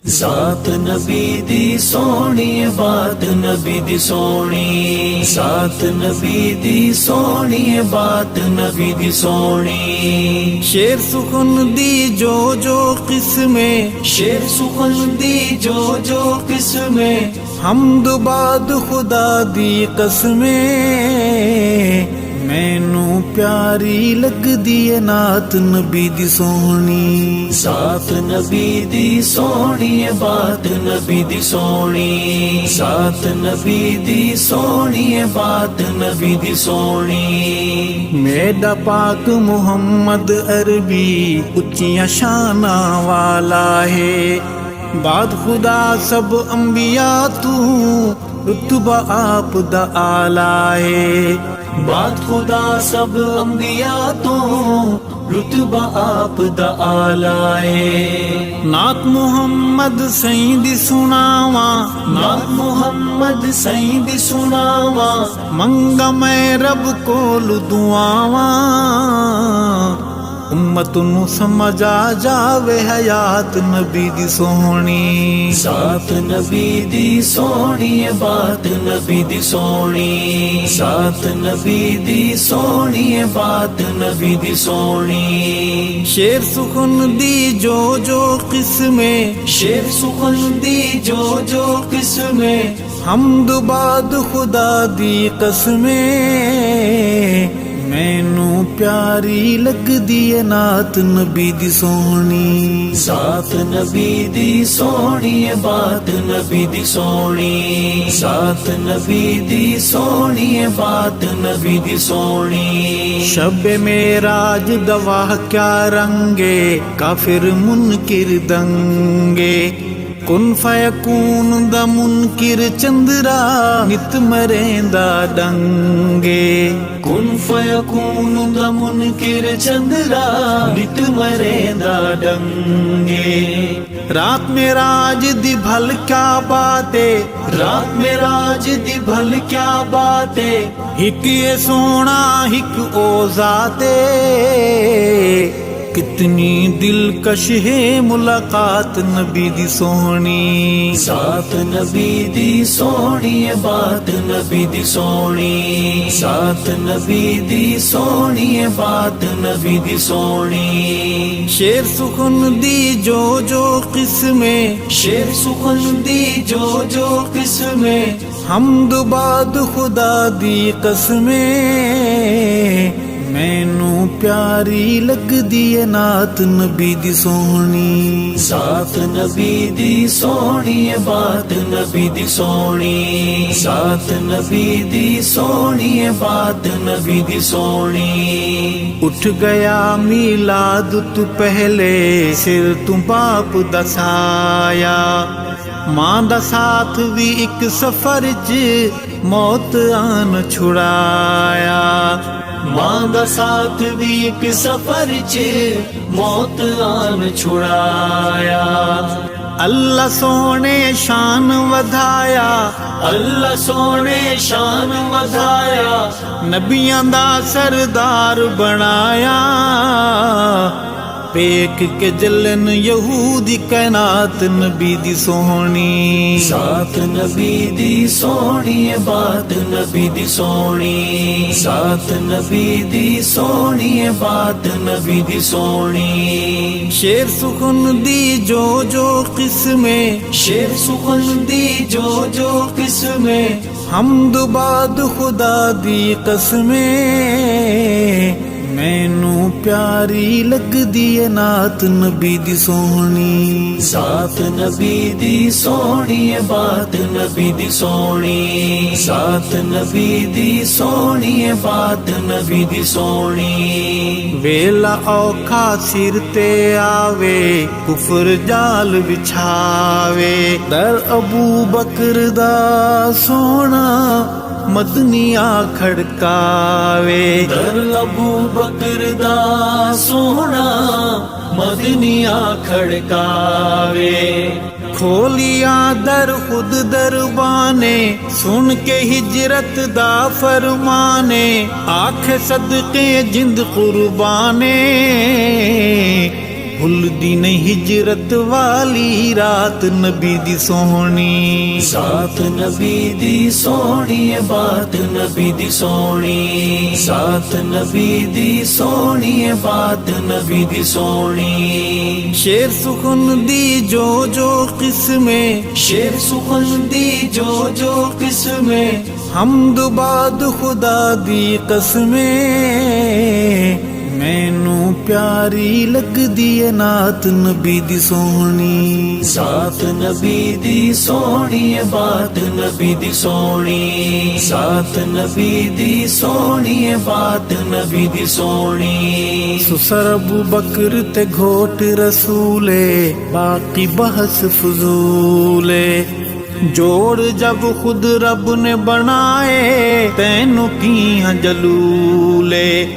ذات نبی دی سونی بات نبی دی سونی، ذات نبی دی سونی بات نبی دی سونی، شیر سخن دی جو قسمیں، شیر سخن دی جو قسمیں، حمد بعد خدا دی قسمیں، مینوں پیاری لگ دی نعت نبی دی سونی، ذات نبی دی سونی بات نبی دی سونی، ذات نبی دی سونی بات نبی دی سونی، میرا پاک محمد عربی اچیاں شاناں والا ہے، بعد خدا سب انبیاء تو رتبہ آپ دا اعلی ہے، بعد خدا سب انبیاء تو رتبہ آپ دا اعلی ہے، نعت محمد سائیں دی سناواں، نعت محمد سائیں دی سناواں، منگا میں رب کول دعاواں، امت نو سمجھ آ جاوے حیات نبی دی سونی، ذات نبی دی سونی بات نبی دی سونی، ذات نبی دی سونی بات نبی دی سونی، شیر سخن دی جو قسمیں، شیر سخن دی جو قسمیں، حمد بعد خدا دی قسمیں، مینوں پیاری لگ دی نعت نبی دی سونی، ذات نبی دی سونی بات نبی دی سونی، ذات نبی دی سونی بات نبی دی سونی، شب معراج دواہ کیا رنگے، کافر منکر دنگے، کن فیکون دا منکر چندرا نت مریندا ڈنگے، کن فیکون دا منکر چندرا نت مریندا ڈنگے، رات معراج دی بھل کیا باتیں، رات معراج دی بھل کیا باتیں، ہک یہ سونا ہک او ذاتے، کتنی دلکش ہے ملاقات نبی دی سونی، ذات نبی دی سونی بات نبی دی سونی، ذات نبی دی سونی بات نبی دی سونی، شیر سخن دی جو قسمیں، شیر سخن دی جو قسمیں، حمد بعد خدا دی قسمیں، مینوں پیاری لگ دی نعت نبی دی سونی، ذات نبی دی سونی بات نبی دی سونی، ذات نبی دی سونی بات نبی دی سونی، اٹھ گیا میلاد تو پہلے سر تو باپ دسایا، ماں دا ساتھ بھی ایک سفر چ موت آن چھڑایا، ماں دا ساتھ بھی ایک سفر چ موت آن چھڑایا، اللہ سونے شان ودھایا، اللہ سونے شان ودھایا، نبیاں دا سردار بنایا، پیک کے جلن یہودی کائنات نبی دی سونی، ذات نبی دی سونی بات نبی دی سونی، ذات نبی دی سونی بات نبی دی سونی، شیر سخن دی جو قسمیں، شیر سخن دی جو قسمیں، حمد بعد خدا دی قسمیں، مینوں پیاری لگ دی نعت نبی دی سونی، ذات نبی دی سونی بات نبی دی سونی، ذات نبی دی سونی بات نبی دی سونی، ویلا اوکھا سر تے آوے، کفر جال بچھاوے، در ابو بکر دا سونا مدنیا کھڑکاوے، در ابو بکر دا سونا مدنیا کھڑکاوے، کھولیا در خود دربانے، سن کے ہجرت دا فرمانے، آنکھ صدقے جند قربانے، ਭੁੱਲਦੀ ਨਹੀਂ ਹਿਜਰਤ ਵਾਲੀ ਰਾਤ ਨਬੀ ਦੀ ਸੋਹਣੀ। ਸਾਥ ਨਬੀ ਦੀ ਸੋਹਣੀ ਬਾਤ ਨਬੀ ਦੀ ਸੋਹਣੀ, ਸਾਥ ਨਬੀ ਦੀ ਸੋਹਣੀ ਬਾਤ ਨਬੀ ਦੀ ਸੋਹਣੀ। ਸ਼ੇਰ ਸੁਖਨ ਦੀ ਜੋ ਜੋ ਕਿਸਮੇ, ਸ਼ੇਰ ਸੁਖਨ ਦੀ ਜੋ ਜੋ ਕਿਸਮੇ, ਹਮਦ ਬਾਦ ਖੁਦਾ ਦੀ ਕਸਮੇ। ਮੈਨੂੰ ਪਿਆਰੀ ਲੱਗਦੀ ਏ ਨਾਤ ਨਬੀ ਦੀ ਸੋਹਣੀ। ਸਾਥ ਨਬੀ ਦੀ ਸੋਹਣੀ ਬਾਤ ਨਬੀ ਦੀ ਸੋਹਣੀ, ਸਾਥ ਨਬੀ ਦੀ ਸੋਹਣੀ ਬਾਤ ਨਬੀ ਦੀ ਸੋਹਣੀ। ਸੁਸਰ ਅਬੂ ਬਕਰ ਤੇ ਘੋਟ ਰਸੂਲੇ, ਬਾਕੀ ਬਹਸ ਫਜ਼ੂਲੇ। ਜੋੜ ਜਬ ਖੁਦ ਰੱਬ ਨੇ ਬਣਾਏ, ਤੈਨੂੰ ਕੀਆਂ ਜਲੂਲੇ।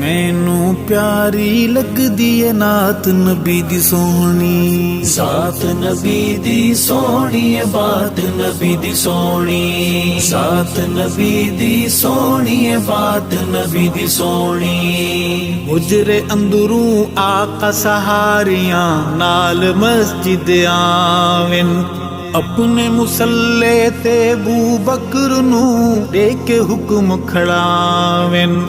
ਮੈਨੂੰ ਪਿਆਰੀ ਲੱਗਦੀ ਏ ਨਾਤ ਨਬੀ ਦੀ ਸੋਹਣੀ। ਸਾਥ ਨਬੀ ਦੀ ਸੋਹਣੀ ਬਾਤ ਨਬੀ ਦੀ ਸੋਹਣੀ, ਸਾਥ ਨਬੀ ਦੀ ਸੋਹਣੀ ਬਾਤ ਨਬੀ ਦੀ ਸੋਹਣੀ। ਹੁਜਰੇ ਅੰਦਰੂ ਆਕਾ ਸਹਾਰੀਆਂ ਨਾਲ ਮਸਜਿਦ ਆਵਨ, ਆਪਣੇ ਮੁਸੱਲੇ ਤੇ ਅਬੂ ਬਕਰ ਨੂੰ ਦੇ ਕੇ ਹੁਕਮ ਖੜਾਵਨ।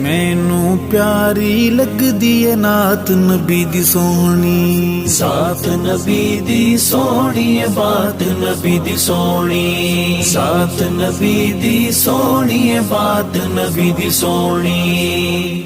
ਮੈਨੂੰ ਪਿਆਰੀ ਲੱਗਦੀ ਏ ਨਾਤ ਨਬੀ ਦੀ ਸੋਹਣੀ। ਸਾਥ ਨਬੀ ਦੀ ਸੋਹਣੀ ਬਾਤ ਨਬੀ ਦੀ ਸੋਹਣੀ, ਸਾਥ ਨਬੀ ਦੀ ਸੋਹਣੀ ਬਾਤ ਨਬੀ ਦੀ ਸੋਹਣੀ।